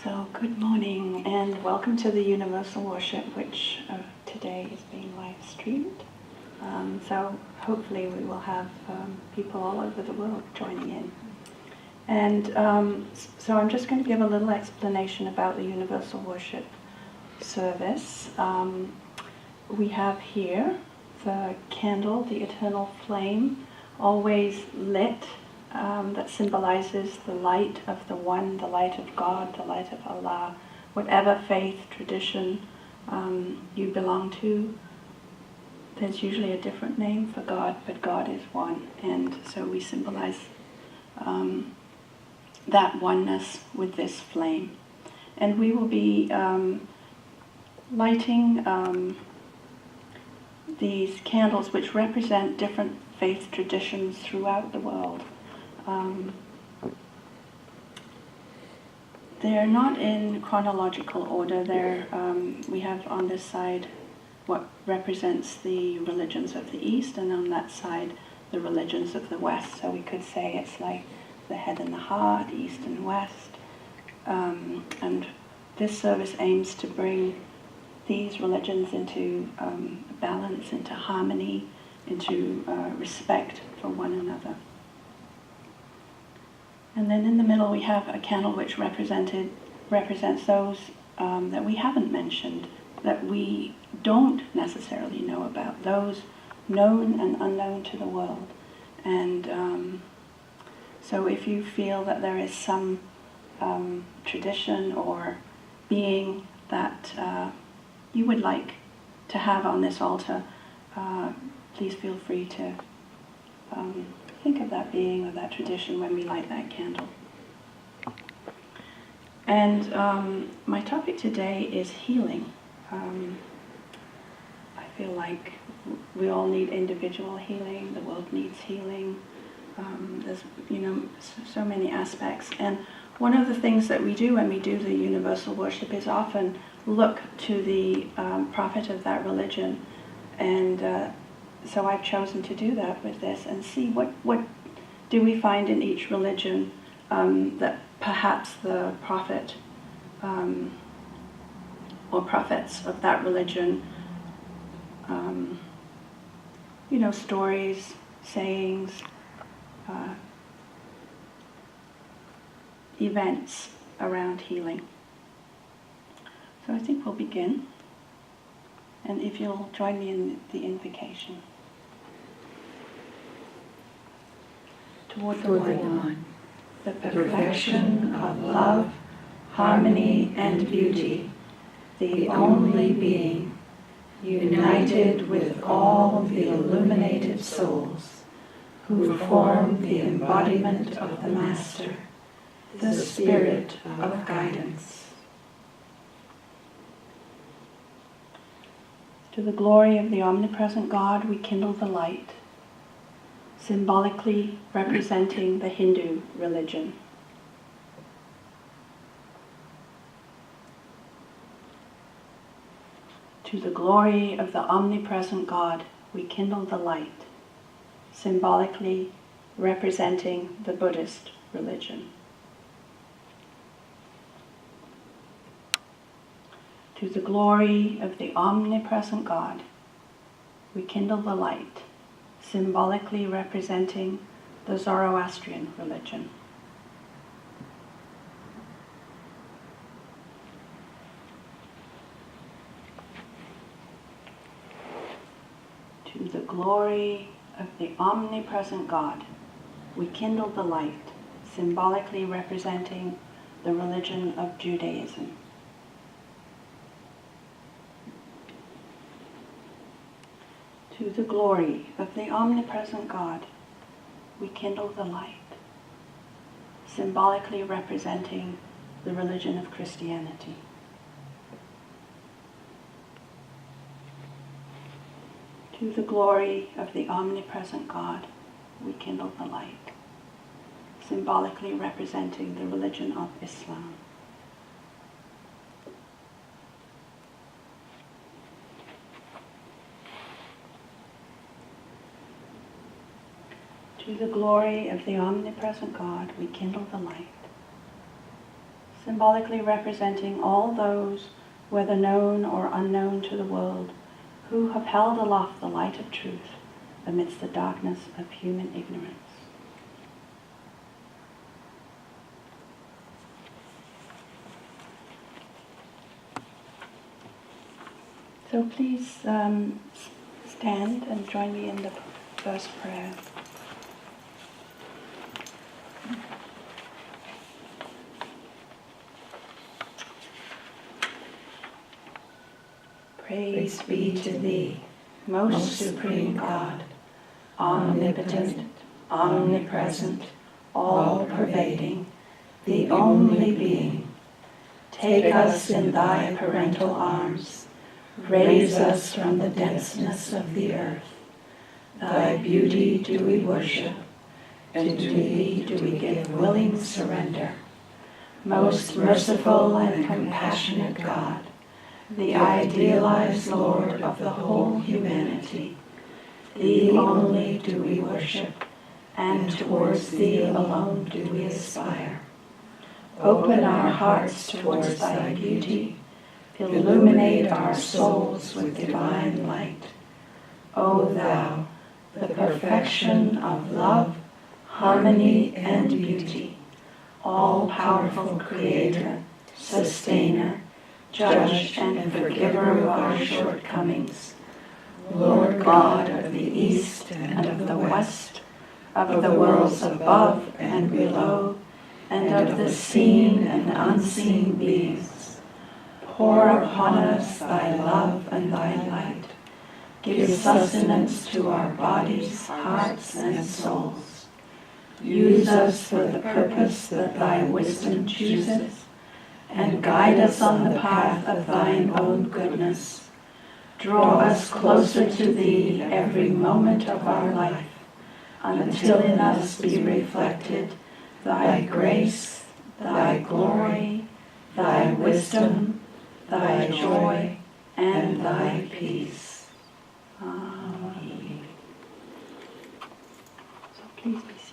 So good morning and welcome to the Universal Worship, which today is being live streamed. So hopefully we will have people all over the world joining in. And so I'm just going to give a little explanation about the Universal Worship service. We have here the candle, the eternal flame, always lit, that symbolizes the light of the One, the light of God, the light of Allah. Whatever faith, tradition you belong to, there's usually a different name for God, but God is one. And so we symbolize that oneness with this flame. And we will be lighting these candles which represent different faith traditions throughout the world. They're not in chronological order. We have on this side what represents the religions of the East, and on that side the religions of the West. So we could say it's like the head and the heart, East and West. And this service aims to bring these religions into balance, into harmony, into respect for one another. And then in the middle we have a candle which represents those that we haven't mentioned, that we don't necessarily know about, those known and unknown to the world. And so if you feel that there is some tradition or being that you would like to have on this altar, please feel free to think of that being or that tradition when we light that candle. And my topic today is healing. I feel like we all need individual healing. The world needs healing. There's, so many aspects. And one of the things that we do when we do the universal worship is often look to the prophet of that religion. And so I've chosen to do that with this and see what do we find in each religion that perhaps the prophet or prophets of that religion, stories, sayings, events around healing. So I think we'll begin. And if you'll join me in the invocation. Toward the One, the perfection of love, harmony, and beauty, the only being, united with all the illuminated souls, who form the embodiment of the Master, the Spirit of guidance. To the glory of the omnipresent God, we kindle the light, symbolically representing the Hindu religion. To the glory of the omnipresent God, we kindle the light, symbolically representing the Buddhist religion. To the glory of the omnipresent God, we kindle the light, symbolically representing the Zoroastrian religion. To the glory of the omnipresent God, we kindle the light, symbolically representing the religion of Judaism. To the glory of the omnipresent God, we kindle the light, symbolically representing the religion of Christianity. To the glory of the omnipresent God, we kindle the light, symbolically representing the religion of Islam. To the glory of the omnipresent God, we kindle the light, symbolically representing all those, whether known or unknown to the world, who have held aloft the light of truth amidst the darkness of human ignorance. So please stand and join me in the first prayer. Praise be to Thee, most supreme God, omnipotent, omnipresent, all-pervading, the only being. Take us in Thy parental arms, raise us from the denseness of the earth. Thy beauty do we worship, and to Thee do we give willing surrender. Most merciful and compassionate God, the idealized Lord of the whole humanity, Thee only do we worship, and towards Thee alone do we aspire. Open our hearts towards Thy beauty, illuminate our souls with divine light. O Thou, the perfection of love, harmony, and beauty, all-powerful Creator, Sustainer, Judge and Forgiver of our shortcomings, Lord God of the East and of the West, of the worlds above and below, and of the seen and unseen beings, pour upon us Thy love and Thy light. Give sustenance to our bodies, hearts, and souls. Use us for the purpose that Thy wisdom chooses, and guide us on the path of Thine own goodness. Draw us closer to Thee every moment of our life, until in us be reflected Thy grace, Thy glory, Thy wisdom, Thy joy, and Thy peace. Amen. So please be seated.